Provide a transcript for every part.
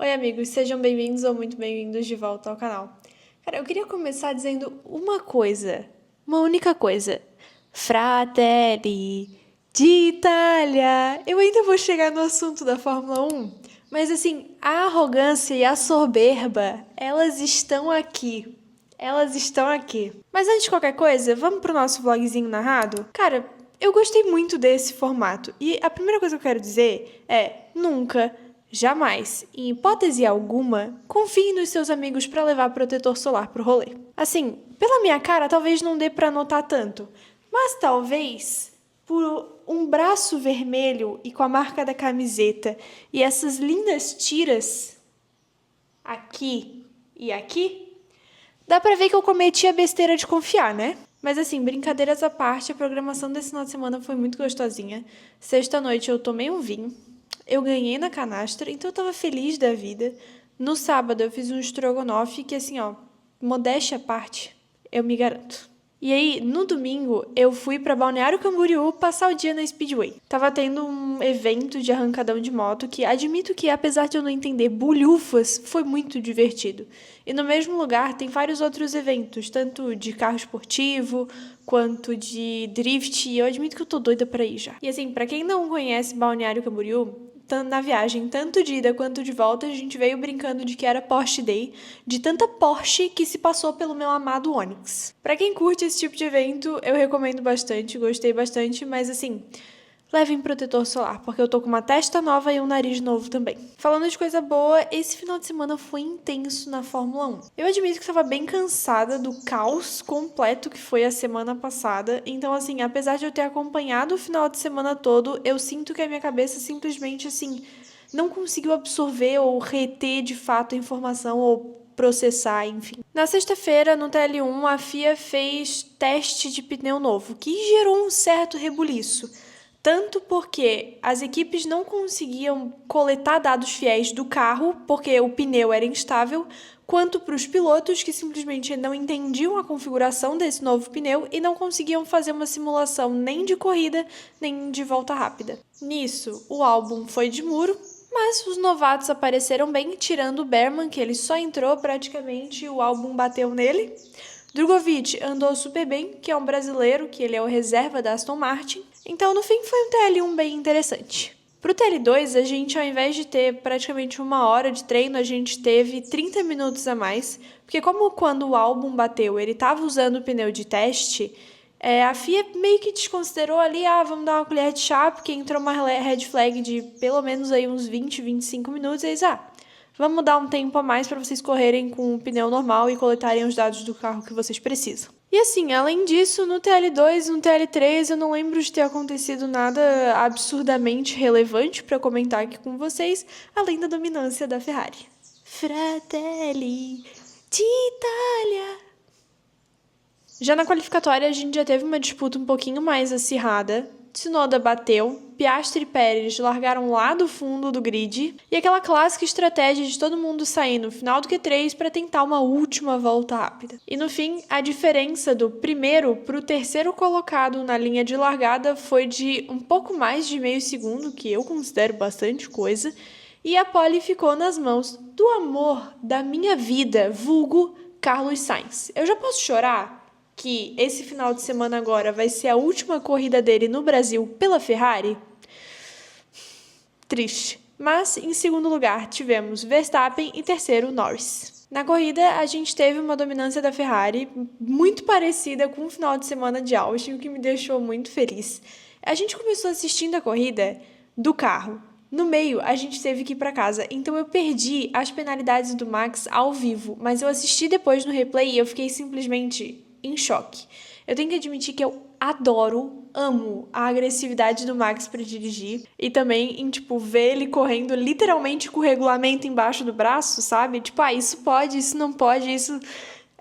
Oi, amigos, sejam bem-vindos ou muito bem-vindos de volta ao canal. Cara, eu queria começar dizendo uma única coisa. Fratelli d'Italia! Eu ainda vou chegar no assunto da Fórmula 1, mas assim, a arrogância e a soberba, elas estão aqui. Elas estão aqui. Mas antes de qualquer coisa, vamos pro nosso vlogzinho narrado? Cara, eu gostei muito desse formato. E a primeira coisa que eu quero dizer é: nunca, jamais, em hipótese alguma, confie nos seus amigos para levar protetor solar pro rolê. Assim, pela minha cara, talvez não dê para notar tanto, mas talvez por um braço vermelho e com a marca da camiseta e essas lindas tiras aqui e aqui, dá pra ver que eu cometi a besteira de confiar, né? Mas assim, brincadeiras à parte, a programação desse final de semana foi muito gostosinha. Sexta-noite eu tomei um vinho, eu ganhei na canastra, então eu tava feliz da vida. No sábado eu fiz um estrogonofe que assim, ó, modéstia à parte, eu me garanto. E aí, no domingo, eu fui pra Balneário Camboriú passar o dia na Speedway. Tava tendo um evento de arrancadão de moto que admito que, apesar de eu não entender bulhufas, foi muito divertido. E no mesmo lugar tem vários outros eventos, tanto de carro esportivo quanto de drift, e eu admito que eu tô doida pra ir já. E assim, pra quem não conhece Balneário Camboriú, na viagem, tanto de ida quanto de volta, a gente veio brincando de que era Porsche Day, de tanta Porsche que se passou pelo meu amado Onix. Pra quem curte esse tipo de evento, eu recomendo bastante, gostei bastante, mas assim, levem protetor solar, porque eu tô com uma testa nova e um nariz novo também. Falando de coisa boa, esse final de semana foi intenso na Fórmula 1. Eu admito que estava bem cansada do caos completo que foi a semana passada, então assim, apesar de eu ter acompanhado o final de semana todo, eu sinto que a minha cabeça simplesmente assim, não conseguiu absorver ou reter de fato a informação ou processar, enfim. Na sexta-feira, no TL1, a FIA fez teste de pneu novo, que gerou um certo rebuliço. Tanto porque as equipes não conseguiam coletar dados fiéis do carro, porque o pneu era instável, quanto para os pilotos que simplesmente não entendiam a configuração desse novo pneu e não conseguiam fazer uma simulação nem de corrida, nem de volta rápida. Nisso, o álbum foi de muro, mas os novatos apareceram bem, tirando o Berman, que ele só entrou praticamente e o álbum bateu nele. Drugovich andou super bem, que é um brasileiro, que ele é o reserva da Aston Martin. Então, no fim, foi um TL1 bem interessante. Pro TL2, a gente, ao invés de ter praticamente 1 hora de treino, a gente teve 30 minutos a mais, porque como quando o álbum bateu, ele estava usando o pneu de teste, a FIA meio que desconsiderou ali, vamos dar uma colher de chá, porque entrou uma red flag de pelo menos aí uns 20, 25 minutos, e eles, vamos dar um tempo a mais para vocês correrem com o pneu normal e coletarem os dados do carro que vocês precisam. E assim, além disso, no TL2 e no TL3 eu não lembro de ter acontecido nada absurdamente relevante para comentar aqui com vocês, além da dominância da Ferrari. Fratelli d'Italia! Já na qualificatória a gente já teve uma disputa um pouquinho mais acirrada. Tsunoda bateu, Piastri e Pérez largaram lá do fundo do grid, e aquela clássica estratégia de todo mundo sair no final do Q3 para tentar uma última volta rápida. E no fim, a diferença do primeiro para o terceiro colocado na linha de largada foi de um pouco mais de meio segundo, que eu considero bastante coisa, e a pole ficou nas mãos do amor da minha vida, vulgo Carlos Sainz. Eu já posso chorar que esse final de semana agora vai ser a última corrida dele no Brasil pela Ferrari? Triste. Mas, em segundo lugar, tivemos Verstappen e terceiro, Norris. Na corrida, a gente teve uma dominância da Ferrari muito parecida com o final de semana de Austin, o que me deixou muito feliz. A gente começou assistindo a corrida do carro. No meio, a gente teve que ir para casa, então eu perdi as penalidades do Max ao vivo, mas eu assisti depois no replay e eu fiquei simplesmente em choque. Eu tenho que admitir que eu amo a agressividade do Max para dirigir e também em, ver ele correndo literalmente com o regulamento embaixo do braço, sabe? Isso pode, isso não pode, isso...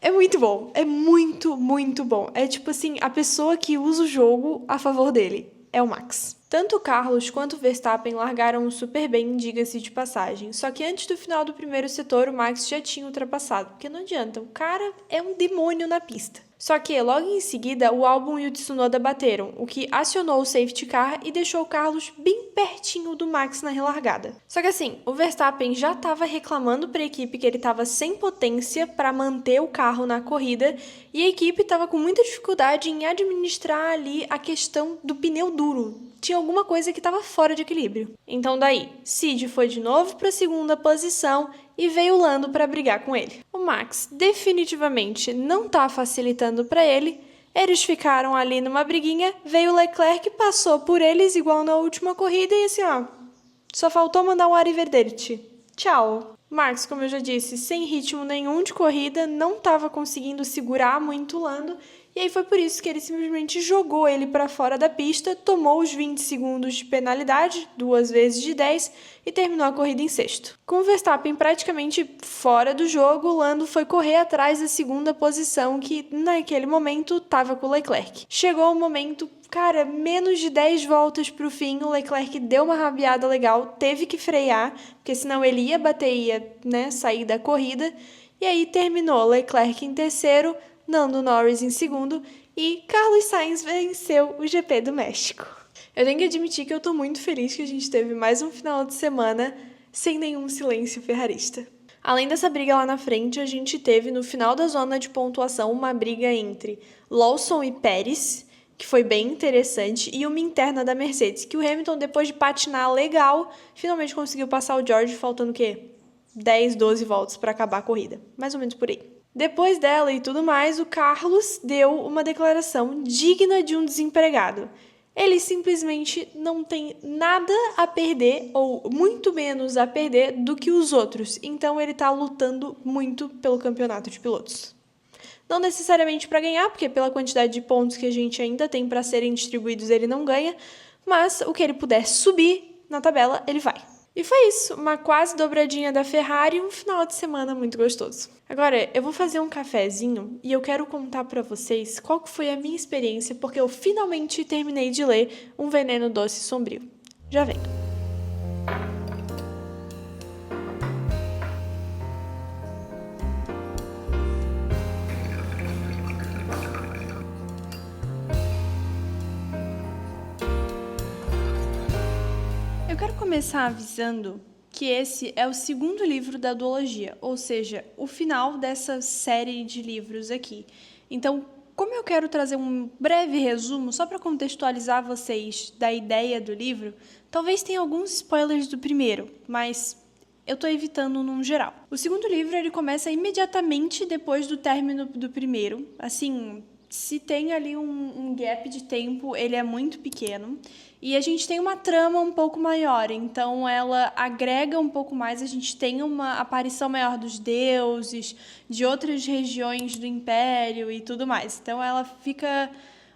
É muito bom, é muito, muito bom. É assim, a pessoa que usa o jogo a favor dele é o Max. Tanto o Carlos quanto o Verstappen largaram super bem, diga-se de passagem. Só que antes do final do primeiro setor, o Max já tinha ultrapassado, porque não adianta, o cara é um demônio na pista. Só que, logo em seguida, o Albon e o Tsunoda bateram, o que acionou o safety car e deixou o Carlos bem pertinho do Max na relargada. Só que assim, o Verstappen já estava reclamando para a equipe que ele estava sem potência para manter o carro na corrida e a equipe estava com muita dificuldade em administrar ali a questão do pneu duro. Tinha alguma coisa que estava fora de equilíbrio. Então daí, Sid foi de novo para a segunda posição e veio o Lando para brigar com ele. O Max definitivamente não está facilitando para ele. Eles ficaram ali numa briguinha, veio o Leclerc, passou por eles igual na última corrida e assim, ó, só faltou mandar um arrivederci. Tchau. Max, como eu já disse, sem ritmo nenhum de corrida, não estava conseguindo segurar muito o Lando, e aí foi por isso que ele simplesmente jogou ele para fora da pista, tomou os 20 segundos de penalidade, 2 vezes de 10, e terminou a corrida em sexto. Com o Verstappen praticamente fora do jogo, o Lando foi correr atrás da segunda posição, que naquele momento estava com o Leclerc. Chegou o momento, cara, menos de 10 voltas para o fim, o Leclerc deu uma rabiada legal, teve que frear, porque senão ele ia bater e ia, sair da corrida. E aí terminou Leclerc em terceiro, Lando Norris em segundo e Carlos Sainz venceu o GP do México. Eu tenho que admitir que eu tô muito feliz que a gente teve mais um final de semana sem nenhum silêncio ferrarista. Além dessa briga lá na frente, a gente teve no final da zona de pontuação uma briga entre Lawson e Pérez, que foi bem interessante, e uma interna da Mercedes, que o Hamilton, depois de patinar legal, finalmente conseguiu passar o George, faltando o quê? 10, 12 voltas para acabar a corrida. Mais ou menos por aí. Depois dela e tudo mais, o Carlos deu uma declaração digna de um desempregado. Ele simplesmente não tem nada a perder, ou muito menos a perder, do que os outros. Então ele está lutando muito pelo campeonato de pilotos. Não necessariamente para ganhar, porque pela quantidade de pontos que a gente ainda tem para serem distribuídos ele não ganha, mas o que ele puder subir na tabela, ele vai. E foi isso, uma quase dobradinha da Ferrari e um final de semana muito gostoso. Agora, eu vou fazer um cafezinho e eu quero contar para vocês qual que foi a minha experiência, porque eu finalmente terminei de ler Um Veneno Doce e Sombrio. Já vem. Eu quero começar avisando que esse é o segundo livro da duologia, ou seja, o final dessa série de livros aqui. Então, como eu quero trazer um breve resumo, só para contextualizar vocês da ideia do livro, talvez tenha alguns spoilers do primeiro, mas eu estou evitando num geral. O segundo livro ele começa imediatamente depois do término do primeiro, assim, se tem ali um gap de tempo, ele é muito pequeno. E a gente tem uma trama um pouco maior, então ela agrega um pouco mais, a gente tem uma aparição maior dos deuses, de outras regiões do Império e tudo mais. Então ela fica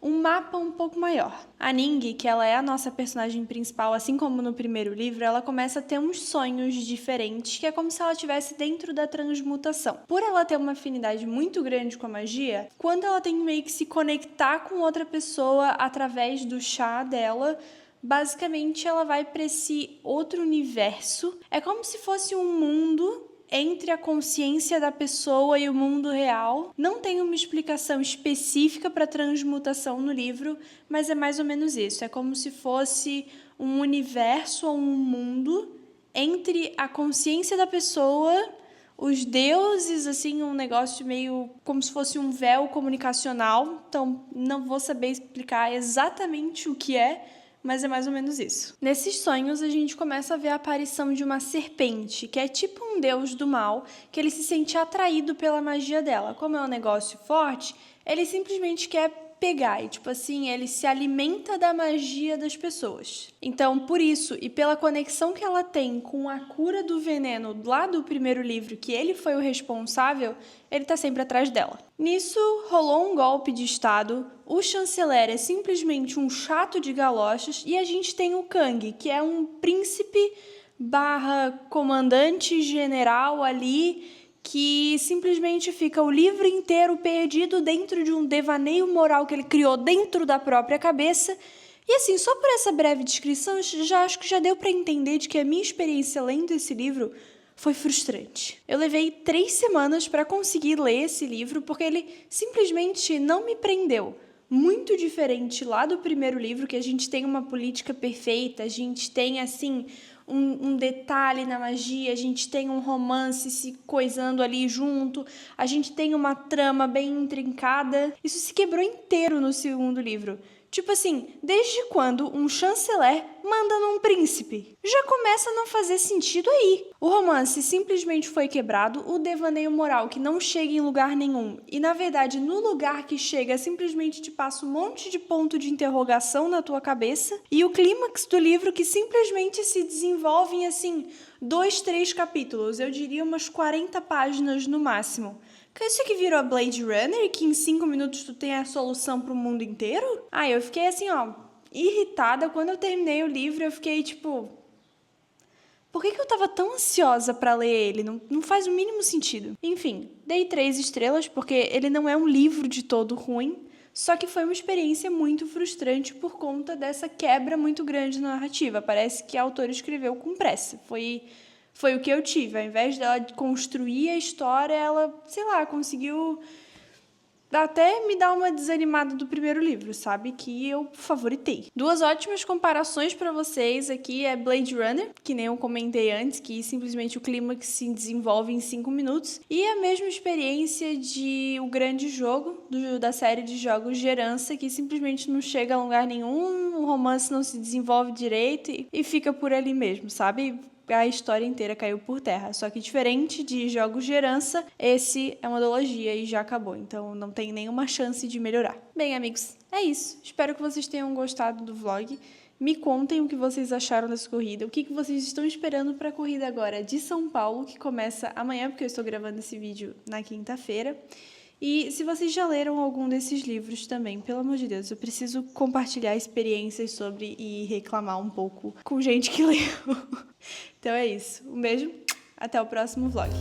um mapa um pouco maior. A Ning, que ela é a nossa personagem principal, assim como no primeiro livro, ela começa a ter uns sonhos diferentes, que é como se ela estivesse dentro da transmutação. Por ela ter uma afinidade muito grande com a magia, quando ela tem meio que se conectar com outra pessoa através do chá dela, basicamente ela vai para esse outro universo. É como se fosse um mundo entre a consciência da pessoa e o mundo real. Não tem uma explicação específica para transmutação no livro, mas é mais ou menos isso. É como se fosse um universo ou um mundo entre a consciência da pessoa, os deuses, assim, um negócio meio como se fosse um véu comunicacional. Então, não vou saber explicar exatamente o que é, mas é mais ou menos isso. Nesses sonhos, a gente começa a ver a aparição de uma serpente, que é tipo um deus do mal, que ele se sente atraído pela magia dela. Como é um negócio forte, ele simplesmente quer pegar e, tipo assim, ele se alimenta da magia das pessoas. Então, por isso, e pela conexão que ela tem com a cura do veneno lá do primeiro livro, que ele foi o responsável, ele tá sempre atrás dela. Nisso, rolou um golpe de estado, o chanceler é simplesmente um chato de galochas e a gente tem o Kang, que é um príncipe / comandante general ali, que simplesmente fica o livro inteiro perdido dentro de um devaneio moral que ele criou dentro da própria cabeça. E assim, só por essa breve descrição, acho que já deu para entender de que a minha experiência lendo esse livro foi frustrante. Eu levei 3 semanas para conseguir ler esse livro porque ele simplesmente não me prendeu. Muito diferente lá do primeiro livro, que a gente tem uma política perfeita, a gente tem, assim, um detalhe na magia, a gente tem um romance se coisando ali junto, a gente tem uma trama bem intrincada. Isso se quebrou inteiro no segundo livro. Tipo assim, desde quando um chanceler manda num príncipe? Já começa a não fazer sentido aí. O romance simplesmente foi quebrado, o devaneio moral que não chega em lugar nenhum, e na verdade no lugar que chega simplesmente te passa um monte de ponto de interrogação na tua cabeça, e o clímax do livro que simplesmente se desenvolve em assim 2, 3 capítulos, eu diria umas 40 páginas no máximo. Que isso aqui virou Blade Runner, que em 5 minutos tu tem a solução pro mundo inteiro? Ah, eu fiquei assim, ó, irritada. Quando eu terminei o livro, eu fiquei tipo... Por que eu tava tão ansiosa pra ler ele? Não faz o mínimo sentido. Enfim, dei 3 estrelas, porque ele não é um livro de todo ruim, só que foi uma experiência muito frustrante por conta dessa quebra muito grande na narrativa. Parece que a autora escreveu com pressa. Foi o que eu tive. Ao invés dela construir a história, ela, sei lá, conseguiu até me dar uma desanimada do primeiro livro, sabe? Que eu favoritei. 2 ótimas comparações para vocês aqui é Blade Runner, que nem eu comentei antes, que simplesmente o clímax se desenvolve em 5 minutos, e a mesma experiência de O Grande Jogo, da série de jogos de herança, que simplesmente não chega a lugar nenhum, o romance não se desenvolve direito e fica por ali mesmo, sabe? A história inteira caiu por terra. Só que diferente de Jogos de Herança, esse é uma duologia e já acabou. Então não tem nenhuma chance de melhorar. Bem, amigos, é isso. Espero que vocês tenham gostado do vlog. Me contem o que vocês acharam dessa corrida. O que vocês estão esperando para a corrida agora de São Paulo, que começa amanhã, porque eu estou gravando esse vídeo na quinta-feira. E se vocês já leram algum desses livros também, pelo amor de Deus, eu preciso compartilhar experiências sobre e reclamar um pouco com gente que leu. Então é isso. Um beijo, até o próximo vlog.